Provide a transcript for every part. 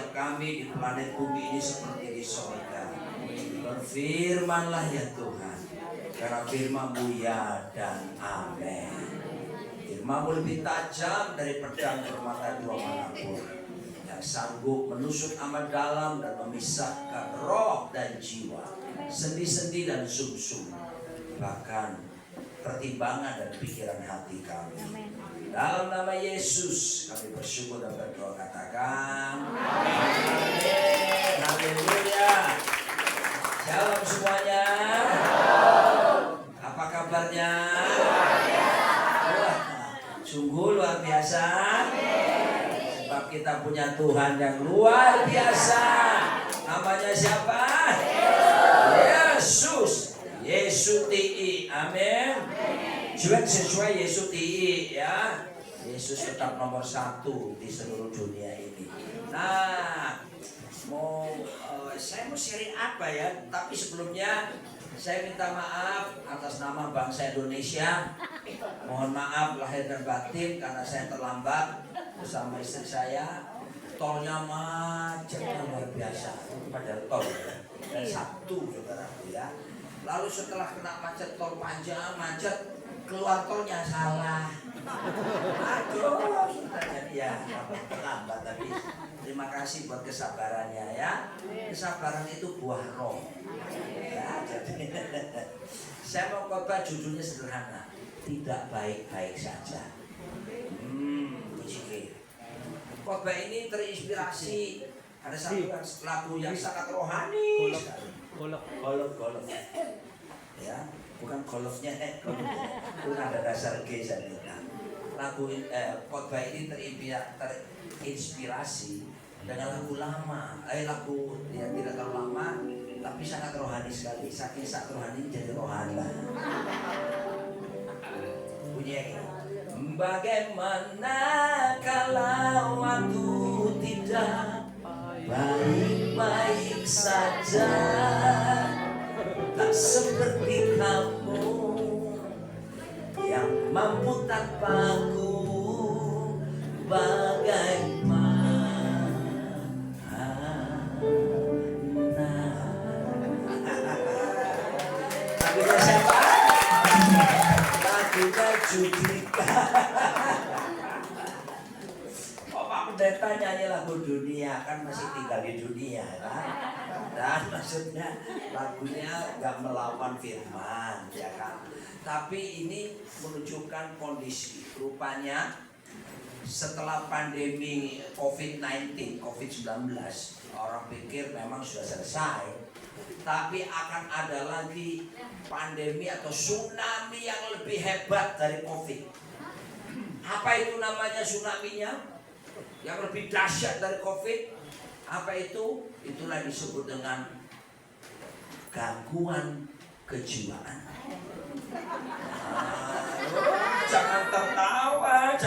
setiap kami di planet bumi ini seperti di sorga. Berfirmanlah ya Tuhan, karena firman-Mu ya dan amin. Firman-Mu lebih tajam dari pedang bermata dua manapun, yang sanggup menusuk amat dalam dan memisahkan roh dan jiwa, sendi-sendi dan sum-sum, bahkan pertimbangan dan pikiran hati kami. Dalam nama Yesus kami bersyukur dan berdoa, katakan amin. Haleluya. Shalom semuanya. Apa kabarnya? Wah, sungguh luar biasa. Sebab kita punya Tuhan yang luar biasa. Namanya siapa? Yesus. Yesutii. Amin. Juga sesuai Yesutii ya. Yesus tetap nomor 1 di seluruh dunia ini. Nah, saya mau sharing apa ya? Tapi sebelumnya saya minta maaf atas nama bangsa Indonesia. Mohon maaf lahir dan batin karena saya terlambat bersama istri saya. Tolnya macetnya luar biasa. Padahal tol ya. Dan Sabtu saudaraku ya. Lalu setelah kena macet tol panjang, macet, keluar tolnya salah. Aduh, sudah jadi ya terlambat, tapi terima kasih buat kesabarannya ya. Kesabaran itu buah roh. Ya, jadi saya mau khotbah judulnya sederhana, tidak baik-baik saja. Khotbah ini terinspirasi ada satu lagu yang sangat rohani. Golok. Ya, bukan golofnya, bukan ada dasar G saja. Lagu khotbah ini terinspirasi dengan lagu lama, lagu yang tidak terlalu lama, tapi sangat rohani sekali. Saking sangat rohani jadi rohani. Bunyinya ini. Bagaimana kalau aku tidak baik-baik saja, tak seperti kamu yang mampu tanpaku, bagaimana? Lagunya siapa? Lagunya Judika. Oh, Pak Pendeta nyanyi lagu dunia, kan masih tinggal di dunia kan? Dan maksudnya lagunya gak melawan firman ya kan? Tapi ini menunjukkan kondisi. Rupanya setelah pandemi COVID-19, COVID-19, orang pikir memang sudah selesai. Tapi akan ada lagi pandemi atau tsunami yang lebih hebat dari COVID. Apa itu namanya tsunami-nya? Yang lebih dahsyat dari COVID? Apa itu? Itulah disebut dengan gangguan kejiwaan. Jangan tertawa.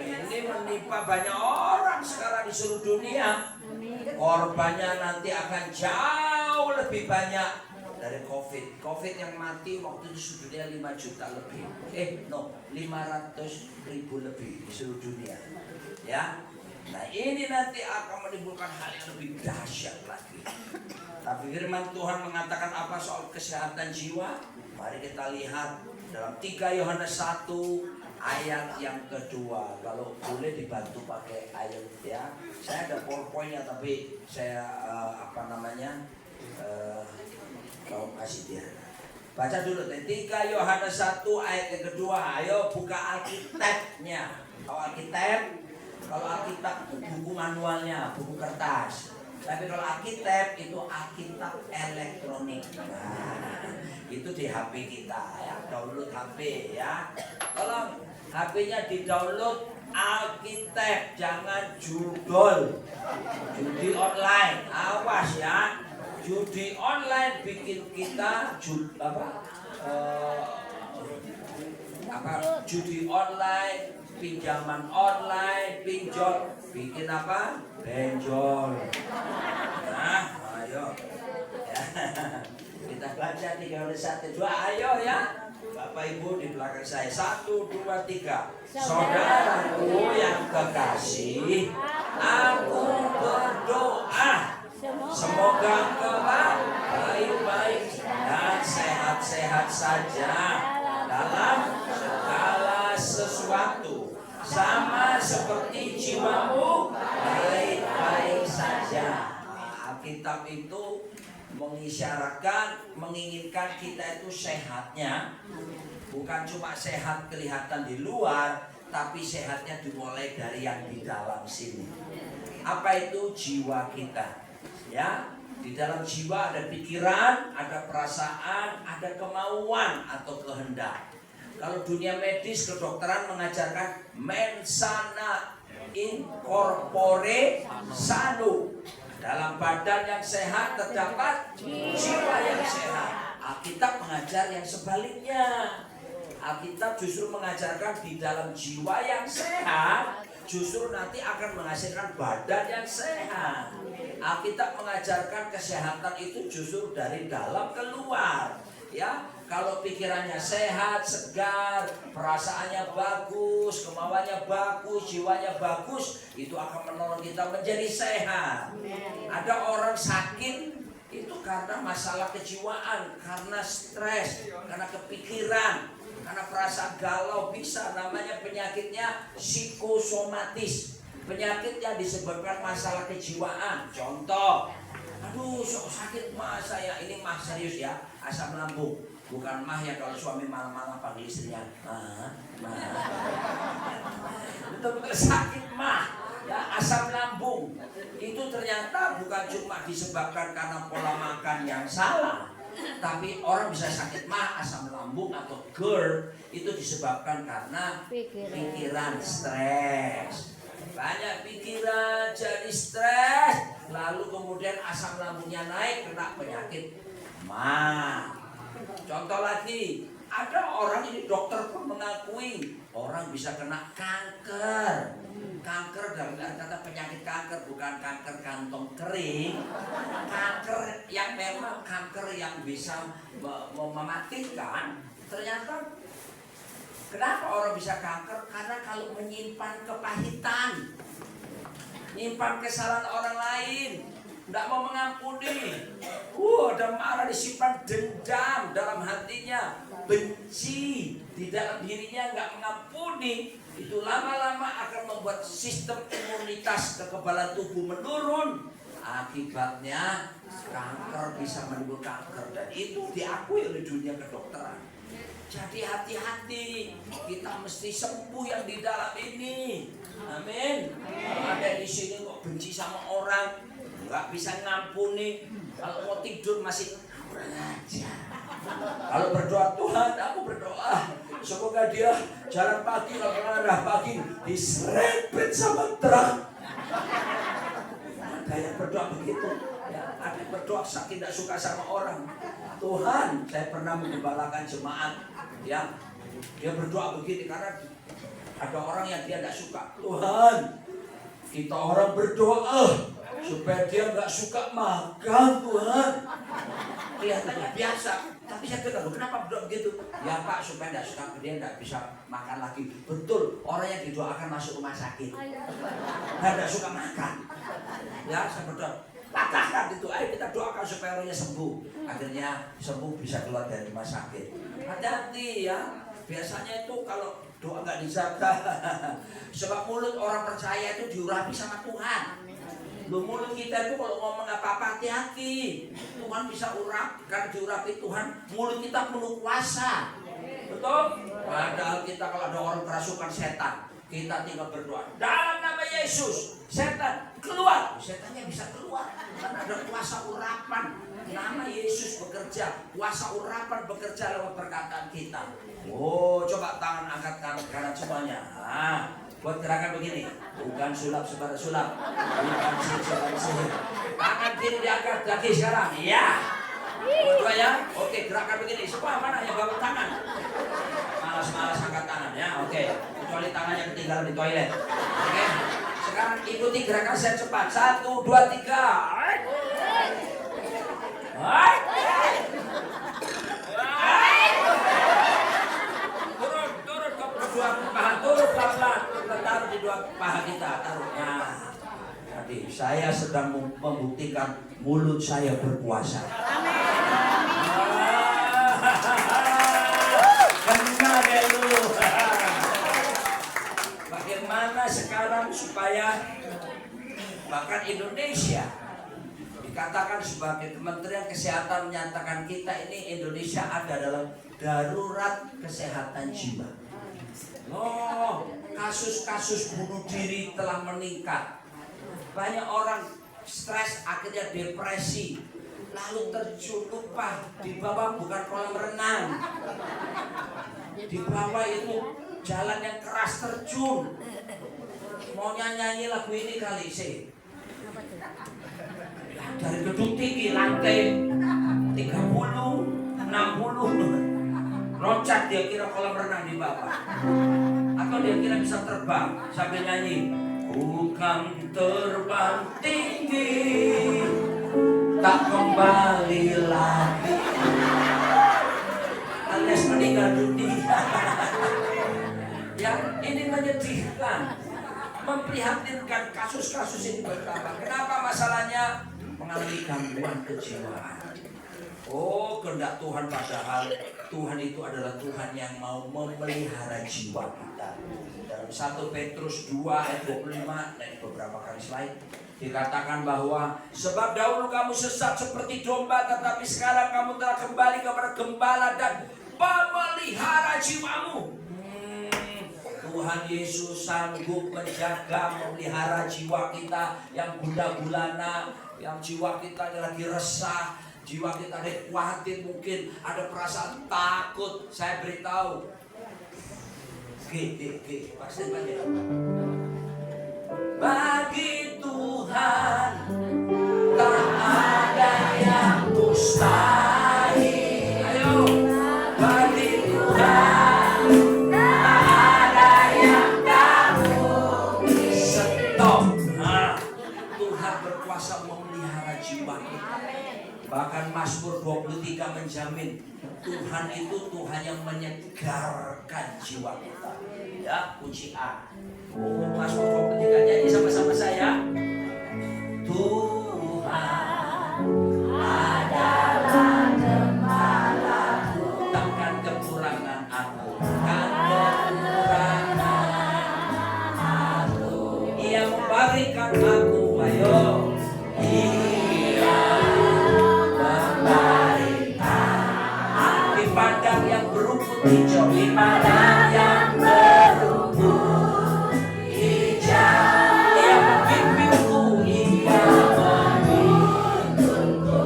Ini menimpa banyak orang sekarang di seluruh dunia. Korbannya nanti akan jauh lebih banyak dari COVID. COVID yang mati waktu itu sudah 5 juta lebih. 500.000 lebih di seluruh dunia. Ya. Nah, ini nanti akan menimbulkan hal yang lebih dahsyat lagi. Tapi firman Tuhan mengatakan apa soal kesehatan jiwa? Mari kita lihat dalam 3 Yohanes 1 ayat yang kedua. Kalau boleh dibantu pakai ayat ya. Saya ada PowerPoint-nya tapi saya kau kasih dia. Baca dulu 3 Yohanes 1 ayat yang kedua. Ayo buka Alkitabnya. Kalau Alkitab buku manualnya, buku kertas. Tapi kalau Alkitab itu Alkitab elektronik. Nah, itu di HP kita ya, download HP ya. Tolong HP-nya di-download Alkitab, jangan judul. Judi online, awas ya. Judi online bikin kita judi online, pinjaman online, pinjol, bikin apa? Benjol. Nah, ayo. Ya. Kita baca 3 Yohanes 1, 2, ayo ya. Bapak Ibu di belakang saya. 1, 2, 3. Saudaraku yang kekasih, aku saja dalam segala sesuatu, sama seperti jiwamu baik-baik saja. Alkitab itu mengisyaratkan, menginginkan kita itu sehatnya, bukan cuma sehat kelihatan di luar, tapi sehatnya dimulai dari yang di dalam sini. Apa itu? Jiwa kita. Ya, di dalam jiwa ada pikiran, ada perasaan, ada kemauan atau kehendak. Kalau dunia medis, kedokteran mengajarkan mens sana in corpore sano. Dalam badan yang sehat terdapat jiwa yang sehat. Alkitab mengajar yang sebaliknya. Alkitab justru mengajarkan di dalam jiwa yang sehat justru nanti akan menghasilkan badan yang sehat. Alkitab mengajarkan kesehatan itu justru dari dalam keluar. Ya, kalau pikirannya sehat, segar, perasaannya bagus, kemauannya bagus, jiwanya bagus, itu akan menolong kita menjadi sehat. Ada orang sakit itu karena masalah kejiwaan, karena stres, karena kepikiran, karena perasaan galau, bisa namanya penyakitnya psikosomatis. Penyakit yang disebabkan masalah kejiwaan. Contoh, aduh sok sakit mah saya, ini mah serius ya, asam lambung. Bukan mah ya kalau suami malam-malam panggil istrinya betul-betul sakit mah ya, asam lambung. Itu ternyata bukan cuma disebabkan karena pola makan yang salah, tapi orang bisa sakit mah, asam lambung atau GERD itu disebabkan karena pikiran stres. Banyak pikiran jadi stres, lalu kemudian asam lambungnya naik, kena penyakit mah. Contoh lagi, ada orang ini dokter pun mengakui orang bisa kena kanker. Kanker dalam kata penyakit kanker bukan kanker kantong kering, kanker yang memang kanker yang bisa mematikan. Ternyata kenapa orang bisa kanker? Karena kalau menyimpan kepahitan, menyimpan kesalahan orang lain, tidak mau mengampuni, ada marah, disimpan dendam dalam hatinya, benci di dalam dirinya, nggak mengampuni, itu lama-lama akan membuat sistem imunitas kekebalan tubuh menurun. Akibatnya kanker bisa menimbulkan kanker, dan itu diakui oleh dunia kedokteran. Jadi hati-hati, kita mesti sembuh yang di dalam ini. Amin. Kalau ada di sini kok benci sama orang, nggak bisa ngampuni, kalau mau tidur masih kurang ajar. Kalau berdoa, Tuhan aku berdoa semoga dia jalan pagi, kalau arah pagi diserempet sama truk. Ada yang berdoa begitu ya, ada yang berdoa tidak suka sama orang. Tuhan, saya pernah menggembalakan jemaat ya, dia berdoa begini karena ada orang yang dia tidak suka. Tuhan, kita orang berdoa supaya dia nggak suka makan, Tuhan. Kelihatannya biasa, tapi saya bilang, kenapa berdoa begitu? Ya Pak, supaya nggak suka, dia nggak bisa makan lagi. Betul, orang yang didoakan masuk rumah sakit, nggak suka makan. Ya, saya berdoa, patahkan itu, ayo kita doakan supaya orangnya sembuh. Akhirnya sembuh, bisa keluar dari rumah sakit. Hati-hati ya, biasanya itu kalau doa nggak dijaga, sebab mulut orang percaya itu diurapi sama Tuhan. Mulut kita itu kalau ngomong apa-apa hati-hati, Tuhan bisa urap, karena diurapi Tuhan. Mulut kita penuh kuasa, betul? Padahal kita kalau ada orang kerasukan setan, kita tinggal berdoa dalam nama Yesus, setan keluar. Setannya bisa keluar karena ada kuasa urapan. Nama Yesus bekerja, kuasa urapan bekerja lewat perkataan kita. Oh, coba tangan angkat kanan semuanya. Buat gerakan begini, bukan sulap sebar sulap, bukan sihir sebar sihir. Tangan kiri diangkat lagi sekarang, iya. Berdua ya, oke, gerakan begini. Semua mana yang bawa tangan? Malas-malas angkat tangan ya, oke. Kecuali tangannya ketinggalan di toilet. Oke, sekarang ikuti gerakan saya cepat. 1, 2, 3. Turun ke dua paha, turun pelan-pelan. Taruh di dua paha kita, taruhnya. Jadi saya sedang membuktikan mulut saya berkuasa. Amin. sekarang supaya bahkan Indonesia dikatakan sebagai Kementerian Kesehatan menyatakan kita ini Indonesia ada dalam darurat kesehatan jiwa. Oh, kasus-kasus bunuh diri telah meningkat. Banyak orang stres akhirnya depresi, lalu terjun lupa di bawah bukan kolam renang, di bawah itu jalan yang keras terjun. Mau nyanyi lagu ini kali sih. Dari gedung tinggi lantai 30, 60 loncat dia kira kolam renang di bawah. Atau dia kira bisa terbang sambil nyanyi. Bukan terbang tinggi, tak kembali lagi, alias meninggal dunia. Yang ini menyedihkan, memprihatinkan, kasus-kasus ini bertambah. Kenapa masalahnya? Mengalami gangguan kejiwaan. Oh, kehendak Tuhan, padahal Tuhan itu adalah Tuhan yang mau memelihara jiwa kita. Dalam 1 Petrus 2 ayat 25 dan beberapa kali slide dikatakan bahwa sebab dahulu kamu sesat seperti domba, tetapi sekarang kamu telah kembali kepada gembala dan pemelihara jiwamu. Tuhan Yesus sanggup menjaga, memelihara jiwa kita yang gundah gulana, yang jiwa kita lagi resah, jiwa kita lagi khawatir, mungkin ada perasaan takut. Saya beritahu, pasti banyak. Bagi Tuhan tak ada yang mustahil. Ayo, bagi Tuhan tak ada yang tak mungkin. Stop. Nah, Tuhan berkuasa memelihara jiwa kita. Bahkan Mazmur 23 menjamin Tuhan itu Tuhan yang menyegarkan jiwa kita. Ya, kunci A. Oh, Mazmur 23 nyanyi sama-sama saya. Tuhan adalah gembalaku, takkan kekurangan aku, takkan kekurangan aku. Ia memberikan aku, ayo. Ia memberikan di padang yang berumput hijau, di padang yang berumput hijau. Ia membimbingku, ia menuntunku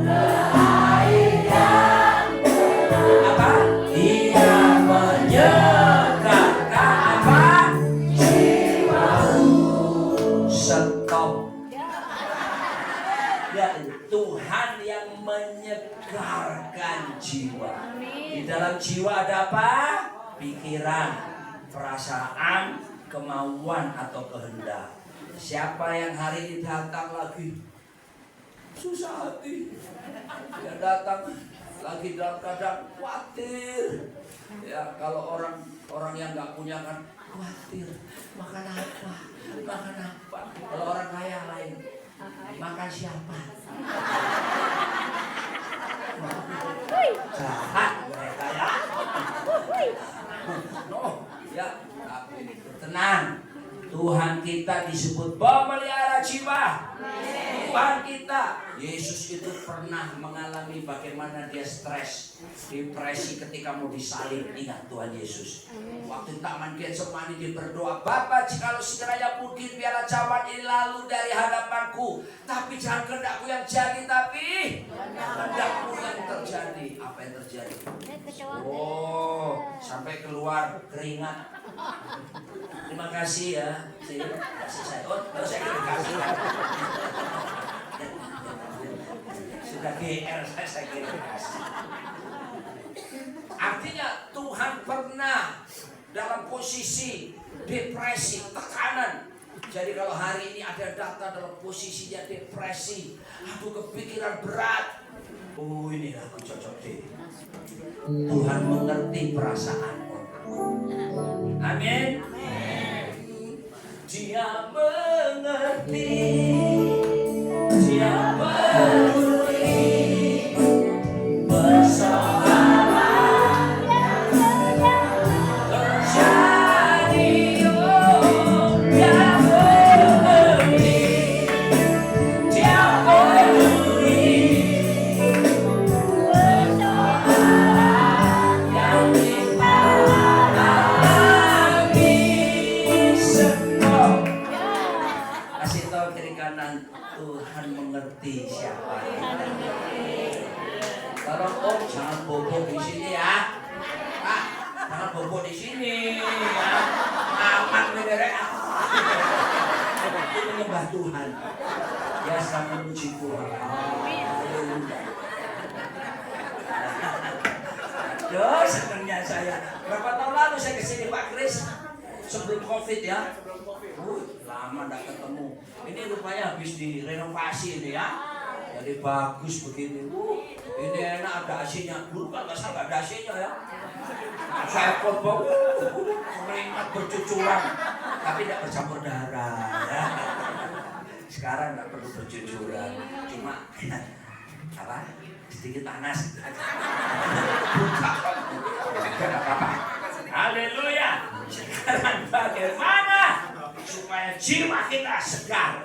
ke air yang apa? Ia menyegarkan apa? Jiwaku. Stop. Ya, Tuhan yang menyegarkan jiwa. Di dalam jiwa ada apa? Pikiran, perasaan, kemauan atau kehendak. Siapa yang hari ini datang lagi susah hati, dia datang lagi dalam keadaan khawatir. Ya, kalau orang yang nggak punya kan khawatir, makan apa, makan apa. Kalau orang kaya lain, makan siapa? Jahat mereka ya. No, ya, tapi tenang. Tuhan kita disebut pemelihara jiwa. Tuhan kita, Yesus itu pernah mengalami bagaimana dia stres, depresi ketika mau disalib. Ingat Tuhan Yesus. Waktu Taman Getsemani dia berdoa, Bapa, jikalau sekiranya mungkin biarlah cawan ini lalu dari hadapanku, tapi jangan kehendakku yang jadi, tapi kehendakmu yang terjadi. Apa yang terjadi? Oh, sampai keluar keringat. Terima kasih ya, kasih saya. Oh, kalau saya kasih. Sudah GR saya kira kasih. Artinya Tuhan pernah dalam posisi depresi, tekanan. Jadi kalau hari ini ada data dalam posisinya depresi, aduh kepikiran berat. Oh, ini aku cocok deh. Tuhan mengerti perasaan. Amin. Dia mengerti, dia peduli persoalan yang terjadi. Oh, Kasih tahu kiri kanan, Tuhan mengerti siapa kita. Tolong Om, jangan bobok di sini ya. Pak, jangan bobok di sini ya. Aman bener. Itu menyembah Tuhan. Ya, sama memuji Tuhan. Aduh, senangnya saya. Berapa tahun lalu saya kesini Pak Kris? Sebelum COVID ya. Lama enggak ketemu. Ini rupanya habis direnovasi ini ya. Jadi bagus begini. Ini enak, ada AC-nya. Dulu kan nggak salah ada AC-nya ya. Saya kobok, keringat bercucuran, tapi tidak bercampur darah. Ya. Sekarang nggak perlu bercucuran, cuma apa? Sedikit panas. Bukan apa-apa. Haleluya. Sekarang bagaimana supaya jiwa kita segar?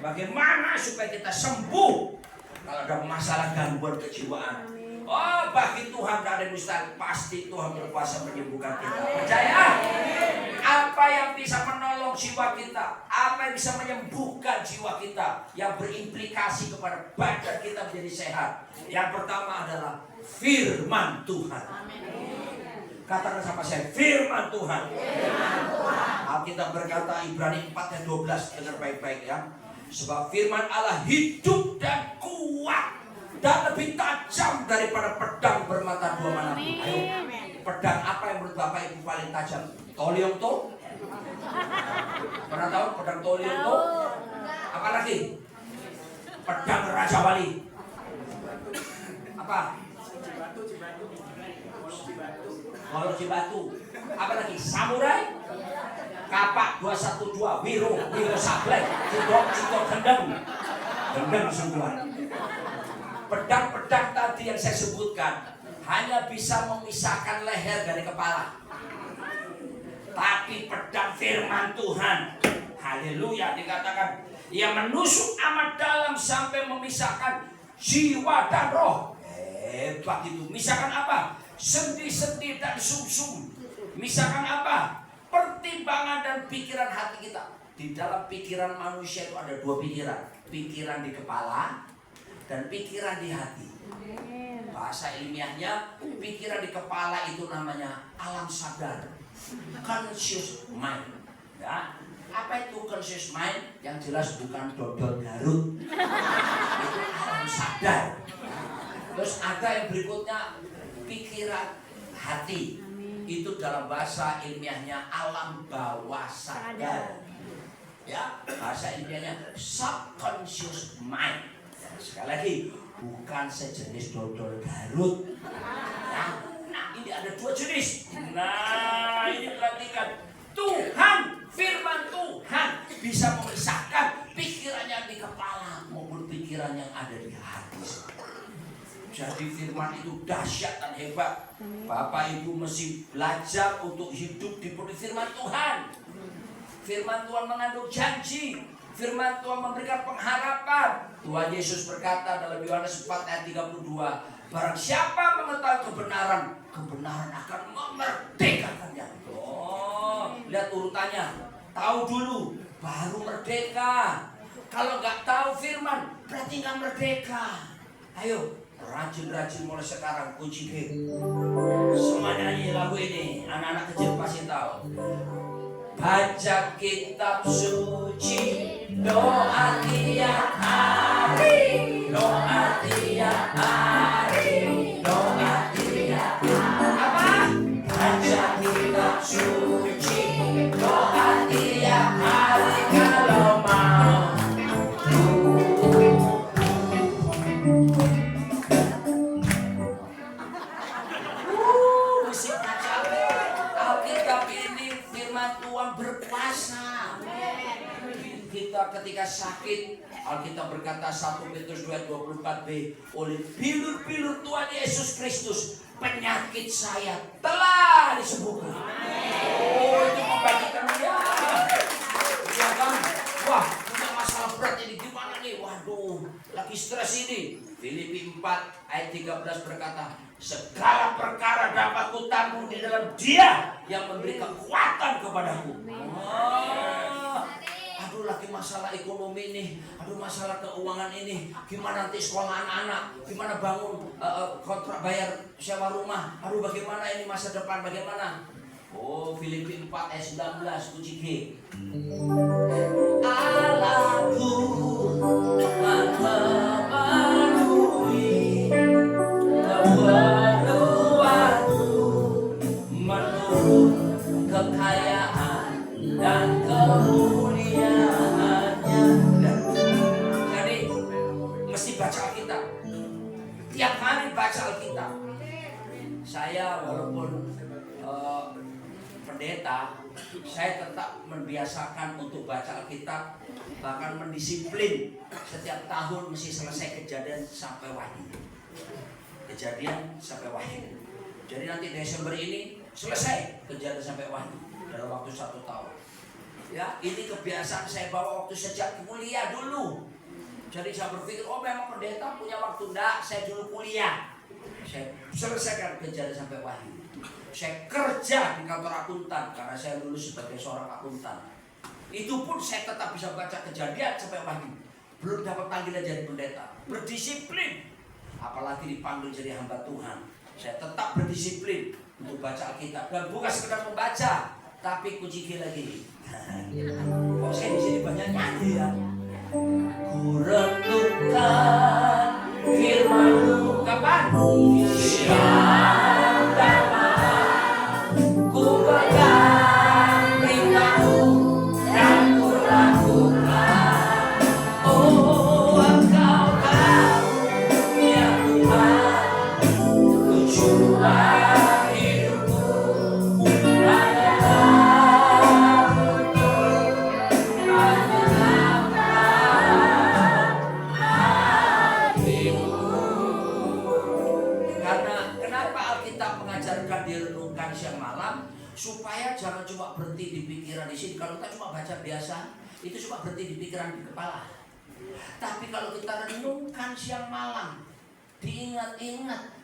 Bagaimana supaya kita sembuh kalau ada masalah gangguan kejiwaan? Oh, bagi Tuhan tidak ada yang mustahil. Pasti Tuhan berkuasa menyembuhkan kita. Percaya? Apa yang bisa menolong jiwa kita? Apa yang bisa menyembuhkan jiwa kita? Yang berimplikasi kepada badan kita menjadi sehat. Yang pertama adalah firman Tuhan. Katakan sama saya, firman Tuhan. Alkitab berkata Ibrani 4 ayat 12. Dengar baik-baik ya. Sebab firman Allah hidup dan kuat dan lebih tajam daripada pedang bermata dua manapun. Ayo, pedang apa yang menurut Bapak Ibu paling tajam? Toliong toh? Pernah tahu pedang toliong toh? Apa lagi? Pedang Raja Wali. Apa? Golok Cibatu. Apa lagi? Samurai. Kapak 212, Wiro Sableng, Cidok Gendeng semua. Pedang-pedang tadi yang saya sebutkan hanya bisa memisahkan leher dari kepala. Tapi pedang firman Tuhan, haleluya, dikatakan yang menusuk amat dalam sampai memisahkan jiwa dan roh. Hebat itu. Misahkan apa? Sendi-sendi dan sumsum. Misahkan apa? Pertimbangan dan pikiran hati kita. Di dalam pikiran manusia itu ada dua pikiran. Pikiran di kepala dan pikiran di hati. Bahasa ilmiahnya, pikiran di kepala itu namanya alam sadar, conscious mind. Ya. Apa itu conscious mind? Yang jelas bukan dodol Garut. Itu alam sadar. Terus ada yang berikutnya, pikiran hati. Itu dalam bahasa ilmiahnya alam bawah sadar. Ya, bahasa ilmiahnya subconscious mind. Ya, sekali lagi, bukan sejenis dodol Garut. Ya, nah, ini ada dua jenis. Nah, ini perhatikan. Tuhan, firman Tuhan bisa memisahkan pikiran yang di kepala maupun pikiran yang ada di hati. Jadi firman itu dahsyat dan hebat. Bapak Ibu mesti belajar untuk hidup dipenuhi firman Tuhan. Firman Tuhan mengandung janji. Firman Tuhan memberikan pengharapan. Tuhan Yesus berkata dalam Yohanes 4 ayat 32, barang siapa mengetahui kebenaran, kebenaran akan memerdekakannya. Oh, lihat urutannya. Tahu dulu, baru merdeka. Kalau nggak tahu firman, berarti nggak merdeka. Ayo, rajin-rajin mulai sekarang kunci G. Semua nyanyi lagu ini, anak-anak kecil pasti tahu. Baca kitab suci, doa tiap hari, doa tiap hari, doa tiap hari. Apa? Baca kitab suci, doa tiap hari kalau mau. Berkuasa. Kita ketika sakit, Alkitab berkata 1 Petrus 2:24b, oleh bilur-bilur Tuhan Yesus Kristus penyakit saya telah disembuhkan. Oh, itu membagikan dia. Ya kan? Wah, punya masalah berat ini gimana nih? Waduh, lagi stres ini. Filipi 4 ayat 13 berkata, segala perkara dapat kutanggung di dalam Dia yang memberi kekuatan kepadaku. Oh, aduh lagi masalah ekonomi nih, aduh masalah keuangan ini, gimana nanti sekolah anak-anak, gimana bangun kontrak bayar sewa rumah, aduh bagaimana ini masa depan bagaimana. Oh, Filipi 4 ayat 19 kunci G. Allahku memenuhi keperluanku menurut kekayaan dan kemuliaannya. Jadi mesti baca Alkitab. Tiap hari baca Alkitab. Saya walaupun pendeta, saya tetap membiasakan untuk baca Alkitab, bahkan mendisiplin setiap tahun mesti selesai Kejadian sampai Wahyu. Kejadian sampai Wahyu. Jadi nanti Desember ini selesai Kejadian sampai Wahyu dalam waktu 1 tahun. Ya, ini kebiasaan saya bawa waktu sejak kuliah dulu. Jadi saya berpikir, oh memang pendeta punya waktu. Enggak, saya dulu kuliah. Saya selesaikan Kejadian sampai Wahyu. Saya kerja di kantor akuntan karena saya lulus sebagai seorang akuntan. Itu pun saya tetap bisa baca Kejadian sampai Wahyu. Belum dapat panggilan jadi pendeta. Berdisiplin. Apalagi dipanggil jadi hamba Tuhan. Saya tetap berdisiplin untuk baca Alkitab. Dan bukan sekedar membaca, tapi kunci lagi. Kok saya di sini banyak nyanyi ya? Ku renungkan firman-Mu kapan? Siang dan malam. Ku pegang perintah-Mu dan ku lakukan. Oh, Engkau tahu ya Tuhan, tujuan hidupku hanyalah direnungkan siang malam, supaya jangan cuma berhenti di pikiran di sini. Kalau kita cuma baca biasa, itu cuma berhenti di pikiran di kepala. Tapi kalau kita renungkan siang malam, diingat-ingat,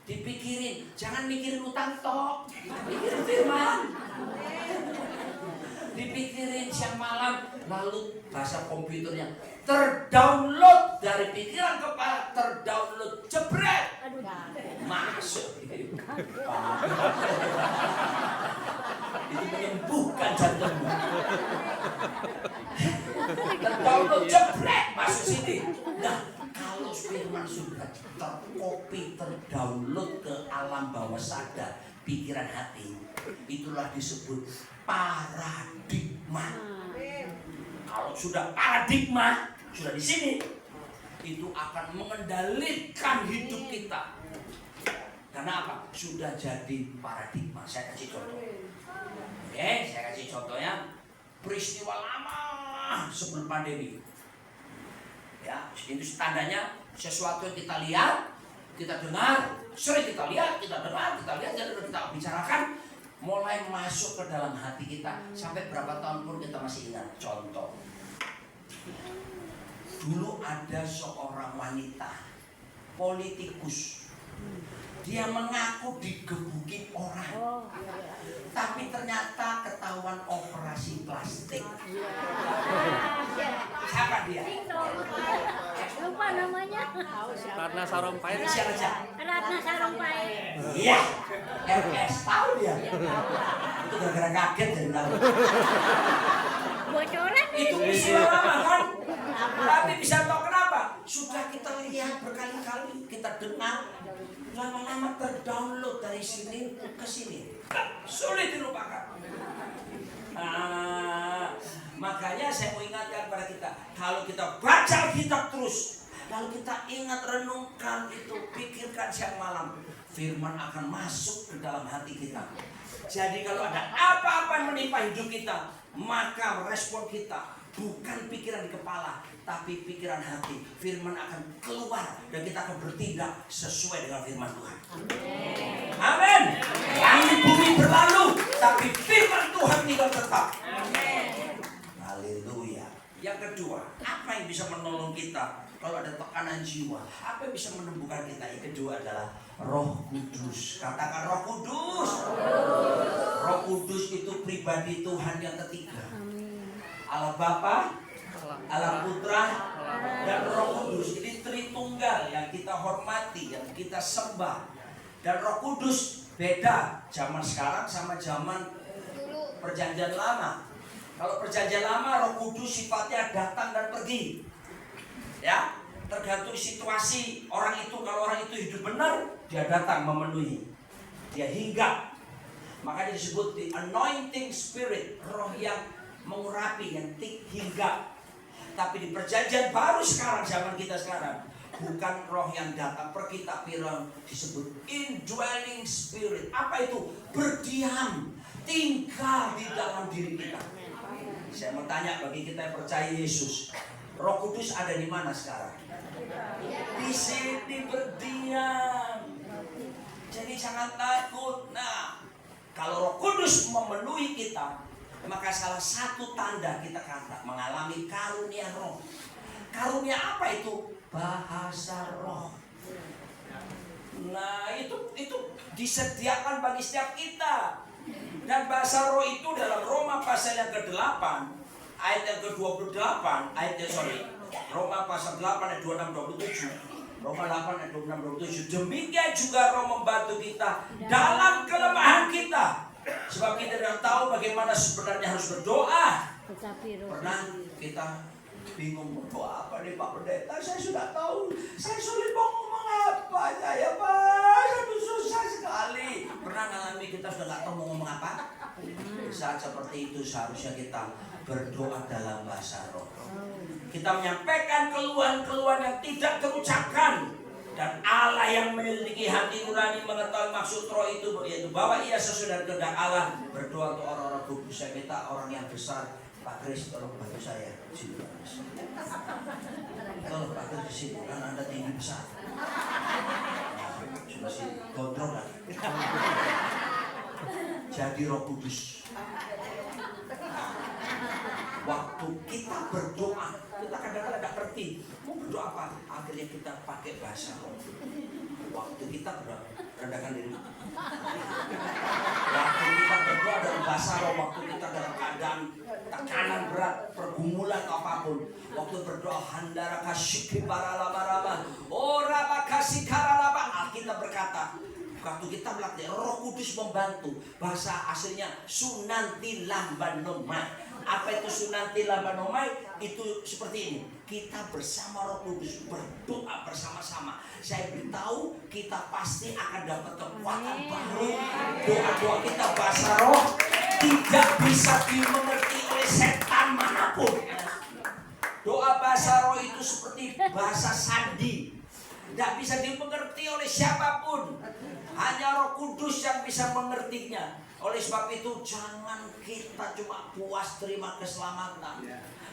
dipikirin, jangan mikirin utang tok, pikirin firman. Dipikirin siang malam, lalu bahasa komputernya terdownload dari pikiran kepala, terdownload, jebret, masuk. Itu menyembuhkan jantung. Terdownload, jebret, masuk sini. Nah, kalau firman sudah terkopi, terdownload ke alam bawah sadar, pikiran hati, itulah disebut paradigma. Kalau sudah paradigma, sudah di sini, itu akan mengendalikan hidup kita. Karena apa? Sudah jadi paradigma. Saya kasih contoh. Oke, saya kasih contohnya peristiwa lama sebelum pandemi. Ya, itu tandanya sesuatu yang kita lihat, kita dengar, sering kita lihat, kita dengar, kita lihat, dan kita bicarakan, mulai masuk ke dalam hati kita. Sampai berapa tahun pun kita masih ingat. Contoh, dulu ada seorang wanita politikus. Dia mengaku digebukin orang, tapi ternyata ketahuan operasi plastik. Siapa dia? Lupa namanya. Ratna Sarumpait. Siapa aja? Ratna Sarumpait. Iya, RS tahu dia. Itu gara-gara kaget jadi tahu. Bocoran Itu peristiwa lama kan? Tapi bisa tahu kenapa? Sudah kita lihat berkali-kali, kita dengar, lama-lama terdownload dari sini ke sini. Sulit dilupakan. Makanya saya mau ingatkan pada kita, kalau kita baca Alkitab terus, lalu kita ingat, renungkan itu, pikirkan siang malam, firman akan masuk ke dalam hati kita. Jadi kalau ada apa-apa yang menimpa hidup kita, maka respon kita bukan pikiran di kepala, tapi pikiran hati. Firman akan keluar dan kita akan bertindak sesuai dengan firman Tuhan. Amin. Langit bumi berlalu, tapi firman Tuhan tinggal tetap. Haleluya. Yang kedua, apa yang bisa menolong kita kalau ada tekanan jiwa? Apa yang bisa menyembuhkan kita? Yang kedua adalah Roh Kudus. Katakan Roh Kudus. Roh Kudus itu pribadi Tuhan yang ketiga. Allah Bapa, Allah Putra, dan Roh Kudus. Ini Tritunggal yang kita hormati, yang kita sembah. Dan Roh Kudus beda zaman sekarang sama zaman Perjanjian Lama. Kalau Perjanjian Lama, Roh Kudus sifatnya datang dan pergi. Ya, tergantung situasi orang itu. Kalau orang itu hidup benar, dia datang memenuhi, dia hinggap. Makanya disebut the anointing spirit, roh yang mengurapi, yang hinggap. Tapi di Perjanjian Baru sekarang, zaman kita sekarang, bukan roh yang datang pergi, tapi roh disebut indwelling spirit. Apa itu? Berdiam, tinggal di dalam diri kita. Saya mau tanya bagi kita yang percaya Yesus, Roh Kudus ada di mana sekarang? Di sini berdiam. Jadi jangan takut. Nah, kalau Roh Kudus memenuhi kita, maka salah satu tanda kita mengalami karunia roh. Karunia apa itu? Bahasa roh. Nah, itu disediakan bagi setiap kita. Dan bahasa roh itu dalam Roma pasal yang ke-8, ayat yang ke-28, Roma pasal 8 ayat 26-27. Roma 8 ayat 26-27. Demikian juga roh membantu kita dalam kelemahan kita. Sebab kita tidak tahu bagaimana sebenarnya harus berdoa. Pernah kita bingung berdoa apa nih Pak Pendeta? Saya sudah tahu. Saya sulit mau ngomong apa saya Pak. Aduh susah sekali. Pernah ngalami kita sudah gak tahu mau ngomong apa? Saat seperti itu seharusnya kita berdoa dalam bahasa roh. Kita menyampaikan keluhan-keluhan yang tidak terucapkan. Dan Allah yang memiliki hati nurani mengetahui maksud roh itu, yaitu bahwa ia sesuai dengan kehendak Allah. Berdoa untuk orang-orang kudus. Saya minta orang yang besar, Pak Kris, tolong bantu saya. Sini Pak Kris. Tolong Pak Kris sini, kan Anda tinggi besar. Sudah sini, kontrol lagi. Jadi Roh Kudus. Waktu kita berdoa, kita kadang-kadang tidak ngerti mau berdoa apa. Akhirnya kita pakai bahasa roh. Waktu kita berdoa, rendahkan diri. Waktu kita berdoa dalam bahasa roh, waktu kita dalam keadaan tekanan berat, pergumulan atau apapun. Waktu berdoa handara kasih para lama-lama, ora kasih karalaba. Alkitab berkata, waktu kita melatih Roh Kudus membantu. Bahasa aslinya sunanti lambanomai. Apa itu sunanti lambanomai? Itu seperti ini. Kita bersama Roh Kudus berdoa bersama-sama. Saya beritahu kita pasti akan dapat kekuatan baru. Doa-doa kita bahasa roh tidak bisa dimengerti oleh setan manapun. Doa bahasa roh itu seperti bahasa sandi. Tidak bisa dimengerti oleh siapapun. Hanya Roh Kudus yang bisa mengertinya. Oleh sebab itu jangan kita cuma puas terima keselamatan.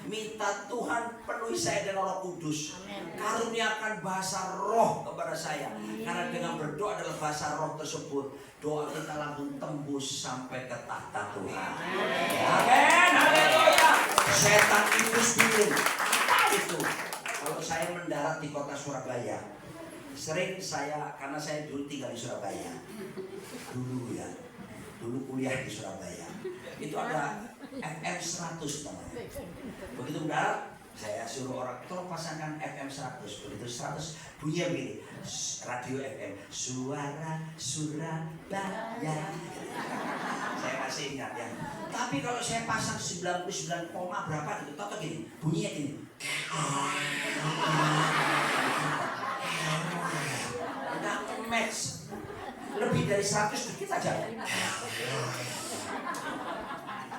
Minta Tuhan penuhi saya dengan Roh Kudus. Karuniakan bahasa roh kepada saya. Karena dengan berdoa dalam bahasa roh tersebut, doa kita langsung tembus sampai ke tahta Tuhan. Amin. Haleluya. Setan iblis bingung. Apa itu? Kalau saya mendarat di kota Surabaya, sering saya, karena saya dulu tinggal di Surabaya. Dulu kuliah di Surabaya. Itu ada FM 100 namanya. Begitu mendarat, saya suruh orang, tolong pasangkan FM 100. Begitu 100, bunyinya begini. Radio FM, suara Surabaya. Saya masih ingat ya. Tapi kalau saya pasang 99, berapa gitu, toto gini, bunyinya gini. Udah match. Lebih dari 100 dikit aja.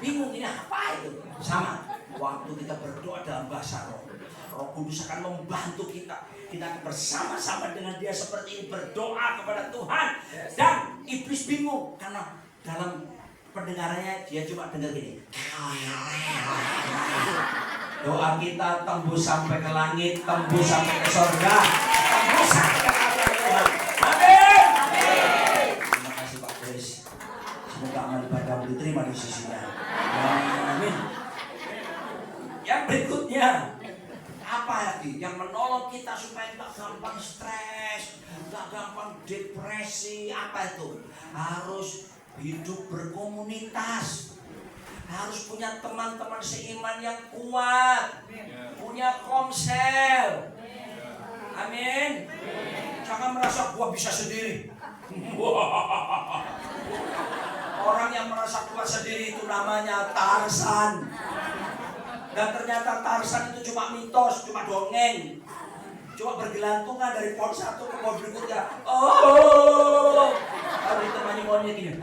Bingung ini apa itu? Sama. Waktu kita berdoa dalam bahasa roh, Roh Kudus akan membantu kita. Kita akan bersama-sama dengan Dia seperti ini berdoa kepada Tuhan. Dan iblis bingung karena dalam pendengarannya dia cuma dengar gini. Doa kita tembus sampai ke langit, tembus sampai ke surga, tembus sampai ke Tuhan. Amin. Terima kasih Pak Kris. Semoga amal ibadah diterima di sisinya. Amin. Yang berikutnya, apa lagi yang menolong kita supaya tidak gampang stres, tidak gampang depresi? Apa itu? Harus hidup berkomunitas. harus punya teman-teman seiman yang kuat, punya komsel. Amin. Jangan merasa gua bisa sendiri. Orang yang merasa kuat sendiri itu namanya Tarsan. Dan ternyata Tarsan itu cuma mitos, cuma dongeng. Cuma bergelantungan dari pohon satu ke pohon berikutnya. Oh, kalau ditemani monyet gini.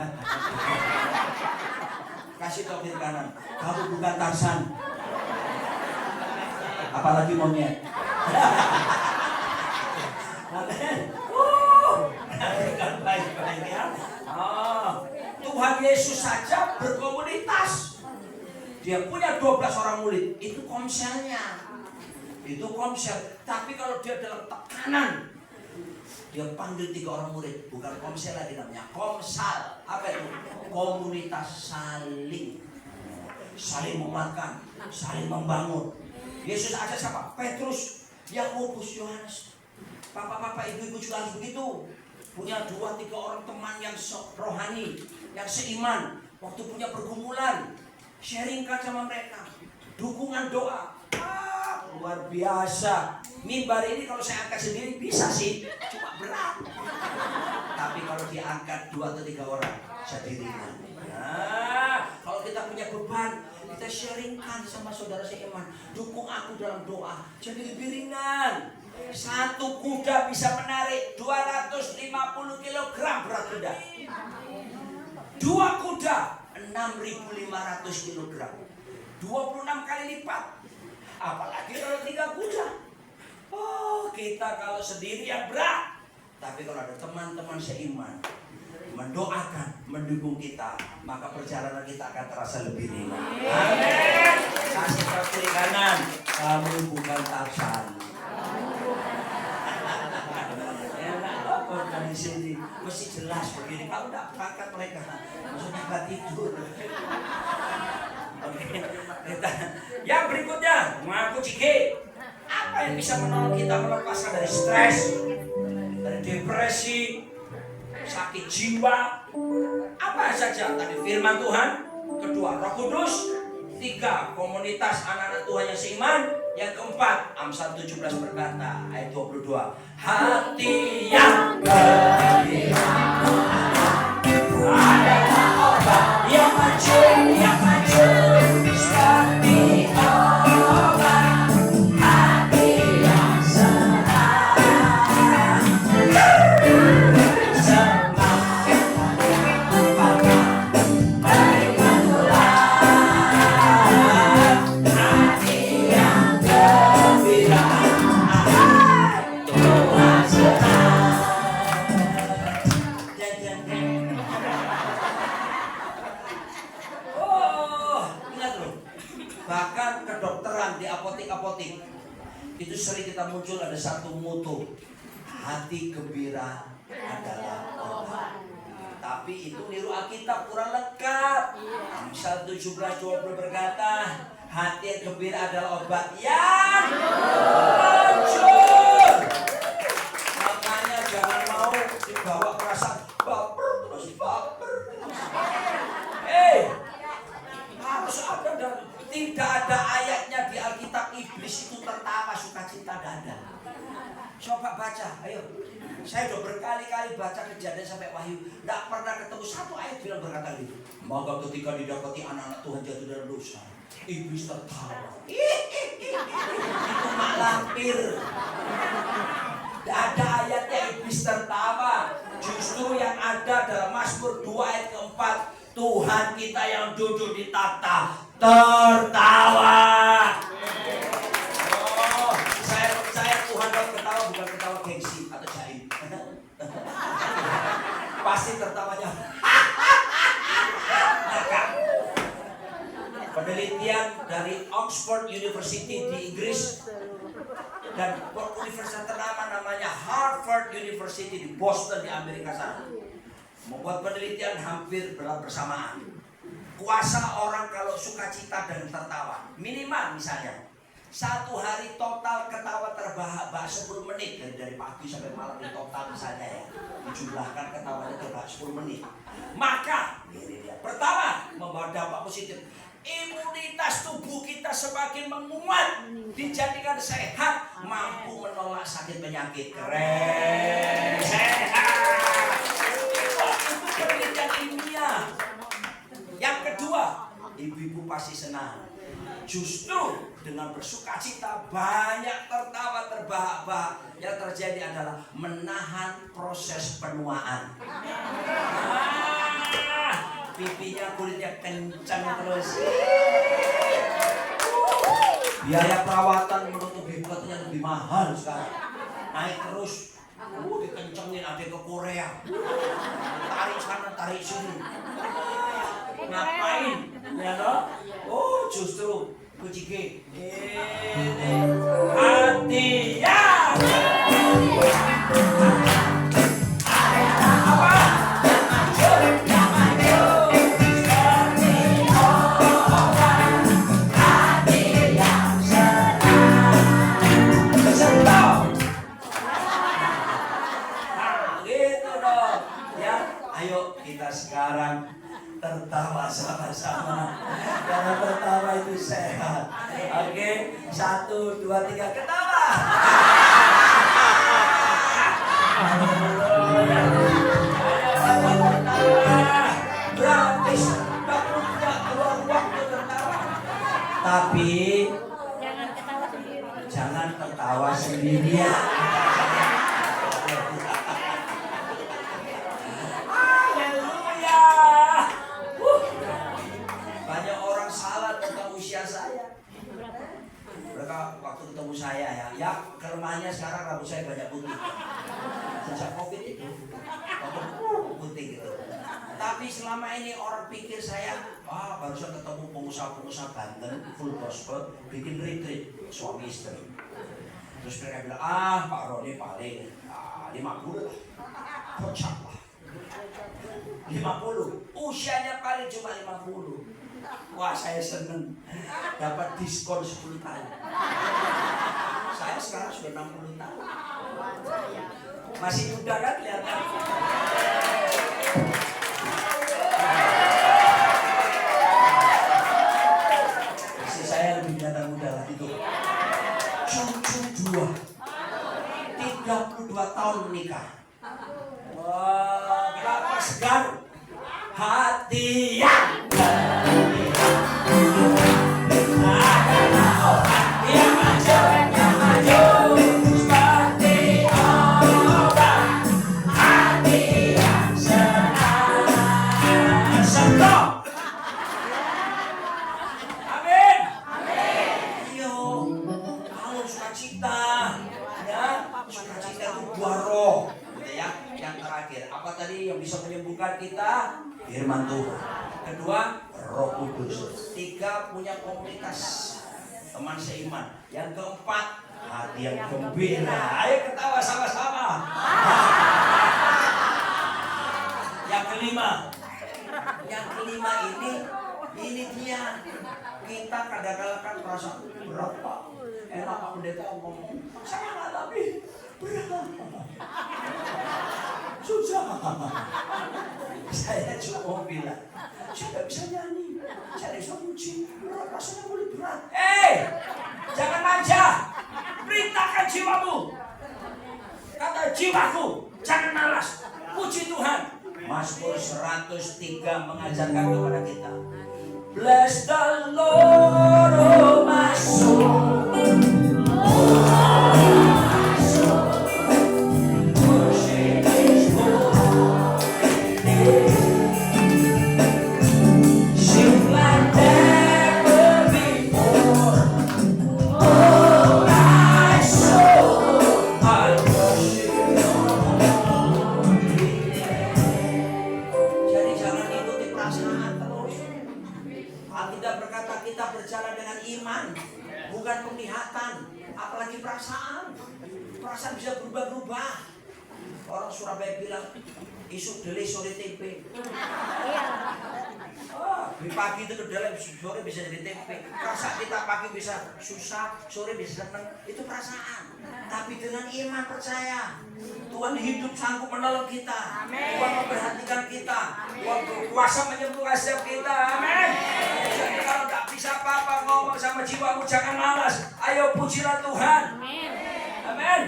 Kasih tau kiri kanan, kamu bukan Tarsan. Apalagi monyet. Baik-baik ya. Tuhan Yesus saja berkomunitas. Dia punya 12 orang murid. Itu komselnya. Itu komsel. Tapi kalau dia dalam tekanan, dia panggil 3 orang murid. Bukan komsel lagi namanya, komsal. Apa itu? Komunitas saling memakan, saling membangun. Yesus aja siapa? Petrus, Yakobus, Yohanes. Bapak-bapak, ibu-ibu juga harus begitu. Punya 2-3 orang teman yang rohani, yang seiman. Waktu punya pergumulan, sharingkan sama mereka. Dukungan doa. Luar biasa. Mimbar ini kalau saya angkat sendiri bisa sih, cuma berat. Tapi kalau diangkat 2 atau 3 orang, jadi ringan. Nah, kalau kita punya beban, kita sharingkan sama saudara seiman. Dukung aku dalam doa, jadi lebih ringan. 1 kuda bisa menarik 250 kg berat kuda. 2 kuda 6.500 kg. 26 kali lipat. Apalagi kalau 3 kuda. Oh, kita kalau sendirian berat. Tapi kalau ada teman-teman seiman mendoakan, mendukung kita, maka perjalanan kita akan terasa lebih ringan. Amin. Kasih tahu kiri kanan, kamu bukan Tarsan. Di sini mesti jelas begini. Kalau tidak angkat mereka, maksudnya nggak tidur. Oke. Yang berikutnya, mengaku cike. Apa yang bisa menolong kita melepaskan dari stres, dari depresi, sakit jiwa? Apa saja tadi? Firman Tuhan. Kedua, Roh Kudus. 3, komunitas anak-anak Tuhan yang seiman. Yang keempat, Amsal 17 berkata, ayat 22, hati yang gembira adalah obat yang maju, seperti obat hati yang senang. Semangat beriman hati yang gembira, Tuhan senang. Oh, ingat loh. Bahkan kedokteran di apotek-apotek itu sering kita muncul ada satu mutu, hati gembira adalah obat. Tapi itu niru Alkitab kurang lengkap. Amsal 17:20 berkata, hati yang gembira adalah obat yang hancur. Makanya jangan mau dibawa perasaan baper terus baper. Harus ada, dan tidak ada ayatnya di Alkitab iblis itu tertawa sukacita, tidak ada. Coba baca, ayo. Saya sudah berkali-kali baca Kejadian sampai Wahyu, tidak pernah ketemu satu ayat bilang berkata gitu. Maka ketika didapati anak-anak Tuhan jatuh dalam dosa, iblis tertawa. Itu mak lampir. Tidak ada ayatnya iblis tertawa. Justru yang ada dalam Mazmur 2 ayat keempat, Tuhan kita yang duduk di takhta tertawa. Oh, saya percaya Tuhan kalau ketawa bukan ketawa gengsi atau jaim. Pasti tertawanya. Maka penelitian dari Oxford University di Inggris dan universitas ternama namanya Harvard University di Boston di Amerika sana membuat penelitian hampir bersamaan. Kuasa orang kalau sukacita dan tertawa minimal misalnya 1 hari total ketawa terbahak 10 menit dari pagi sampai malam di total misalnya ya, dijumlahkan ketawanya terbahak 10 menit. Maka ini dia. Pertama, membawa dampak positif. imunitas tubuh kita semakin menguat, dijadikan sehat, mampu menolak sakit penyakit. Keren, sehat. Itu penelitian ilmiah. Yang kedua, ibu-ibu pasti senang. Justru dengan bersukacita, banyak tertawa terbahak-bahak, yang terjadi adalah menahan proses penuaan. Pipinya, kulitnya kencang terus. Biaya perawatan menutupi bibitnya lebih mahal sekarang. Naik terus. Dikencengin, ada ke Korea. Tarik sana, tarik sini. Ngapain? Ya toh? Oh, justru kucing hati ya. Ayo kita sekarang tertawa sama-sama, karena tertawa itu sehat. Oke, 1, 2, 3, ketawa. Gratis, tak keluar waktu tertawa. Tapi Jangan ketawa sendiri. jangan tertawa sendirian. Banyak orang salah tentang usia saya. Mereka waktu ketemu saya ya kelemahannya sekarang rambut saya banyak putih. Sejak COVID itu, putih gitu. Tapi selama ini orang pikir saya, barusan ketemu pengusaha-pengusaha Banten, full gospel, bikin retreat suami istri. Terus mereka bilang, Pak Roni paling 50 lah, kocak lah. 50, usianya paling cuma 50. Wah, saya seneng dapat diskon 10 tahun. Saya sekarang sudah 60 tahun. Masih muda kan kelihatan? Istri saya lebih kelihatan muda lagi tuh. Cucu 2, 32 tahun menikah. Wah, kenapa segar? Hati yang kita firman Tuhan. Kedua, Roh Kudus. 3, punya komunitas teman seiman. Yang keempat, hati yang gembira. Ayo ketawa sama-sama. Yang kelima ini dia. Kita kadang-kadang kan merasa berat, Pak. Enak Pak Pendeta ngomong, saya ngalami berat. Susah. Saya cuma bilang, saya tidak bisa nyanyi, saya tidak bisa muji, rasanya mulai berat. Jangan manja, perintahkan jiwamu. Kata jiwaku, jangan malas, puji Tuhan. Mazmur 103 mengajarkan kepada kita, bless the Lord, oh my soul. Perasaan bisa berubah-ubah. Orang Surabaya bilang isuk dele sore tempe. Iya. Di pagi itu kedelai, sore bisa jadi tempe. Perasaan kita pagi bisa susah, sore bisa seneng. Itu perasaan. Tapi dengan iman percaya Tuhan hidup sanggup menolong kita. Tuhan memperhatikan kita. Tuhan berkuasa menyembuhkan setiap kita. Amin. Jadi kalau tak bisa apa-apa ngomong sama jiwamu jangan malas. Ayo pujilah Tuhan. Amin.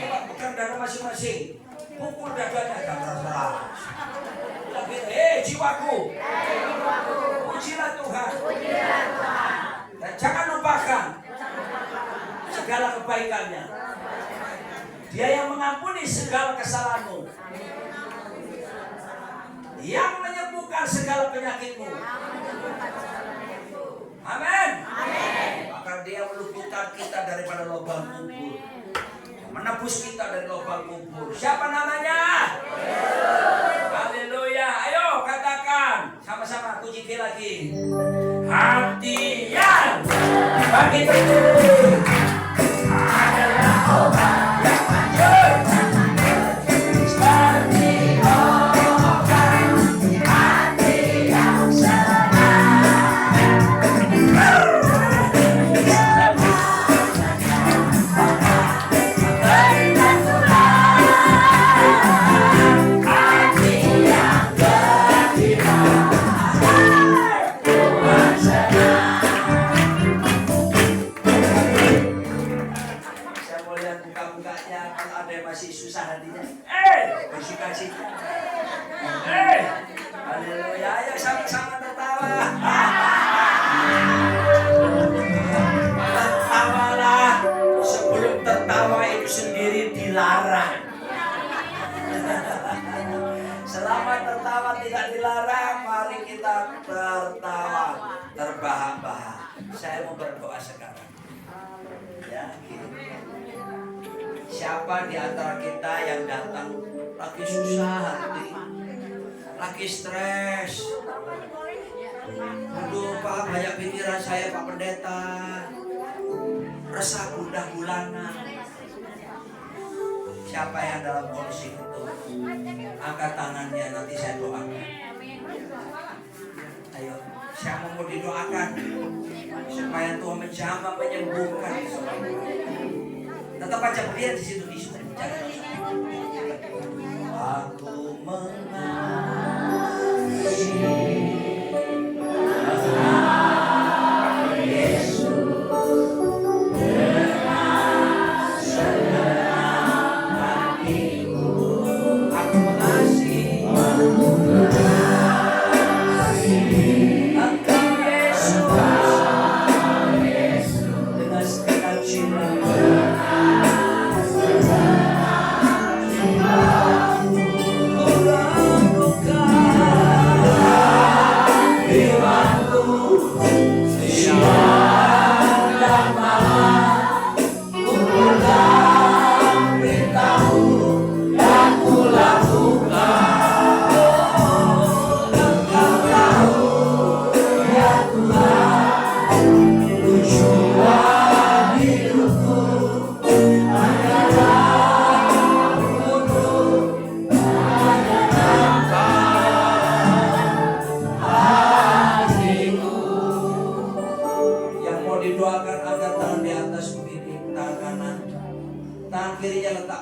Coba pegang dada masing-masing. Pukul dadanya dan keras. Jiwaku. Pujilah Tuhan. Dan jangan lupakan segala kebaikannya. Dia yang mengampuni segala kesalahanmu, yang menyembuhkan segala penyakitmu. Amin. Maka dia meluputkan kita daripada lubang kubur, menebus kita dari lubang kubur. Siapa namanya? Haleluya. Ayo katakan sama-sama, puji lagi. Hati yang bagi teguh adalah obat yang manjur, seperti obat hati yang senang. Masih susah hatinya, bersuka cita. Haleluya, ayo sama-sama tertawa. Tertawalah, sebelum tertawa itu sendiri dilarang. Selama tertawa tidak dilarang, mari kita tertawa, terbahak-bahak. Saya mau berdoa sekarang. Ya, gitu. Siapa di antara kita yang datang lagi susah hati, lagi stres? Aduh Pak, banyak pikiran saya Pak Pendeta, resah gundah gulana. Siapa yang dalam kondisi itu? Angkat tangannya, nanti saya doakan. Ayo, siapa mau didoakan supaya Tuhan menjamah menyembuhkan? Tetap aja berdiri di situ, jangan. Aku mengasihi Yesus dengan segenap hatiku. Aku mengasihi Engkau Yesus dengan segenap jiwaku.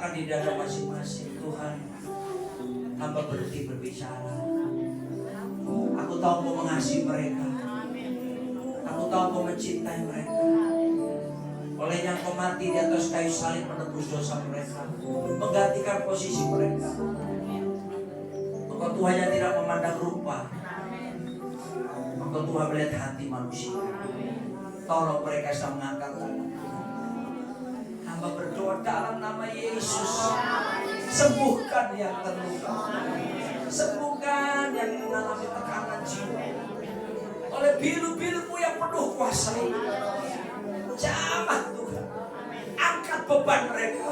Di dada masing-masing. Tuhan, hamba berhenti berbicara. Aku tahu Kau mengasihi mereka. Aku tahu Kau mencintai mereka. Olehnya Kau mati di atas kayu salib menebus dosa mereka, menggantikan posisi mereka. Engkau Tuhan yang tidak memandang rupa. Engkau Tuhan melihat hati manusia. Tolong mereka sedang mengangkat tangan. Hamba berdoa dalam nama Yesus, sembuhkan yang terluka, sembuhkan yang mengalami tekanan jiwa oleh bilu-bilu-Mu yang penuh kuasa ini. Jamah Tuhan, angkat beban mereka,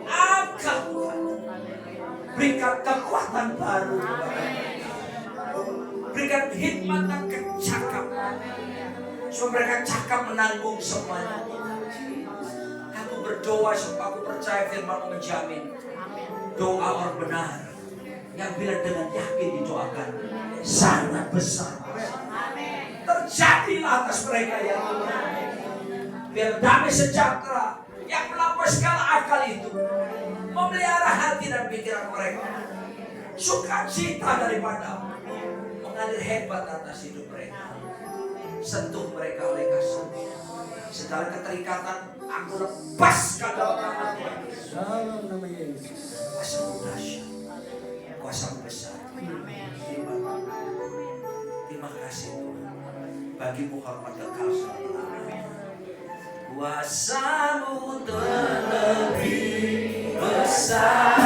angkat Tuhan, berikan kekuatan baru, berikan hikmat dan kecakapan supaya mereka cakap menanggung semuanya. berdoa sebab aku percaya firman menjamin doa orang benar yang bila dengan yakin didoakan sangat besar terjadilah atas mereka ya Tuhan. Biar damai sejahtera yang melampaui segala akal itu memelihara hati dan pikiran mereka, sukacita daripada mengalir hebat atas hidup mereka. Sentuh mereka oleh kasih. Segala keterikatan aku lepaskan dalam nama Tuhan Yesus. Kuasa dahsyat, kuasa besar. Terima kasih Tuhan. Bagimu hormat kekal selama-lamanya. Kuasa-Mu terlebih besar.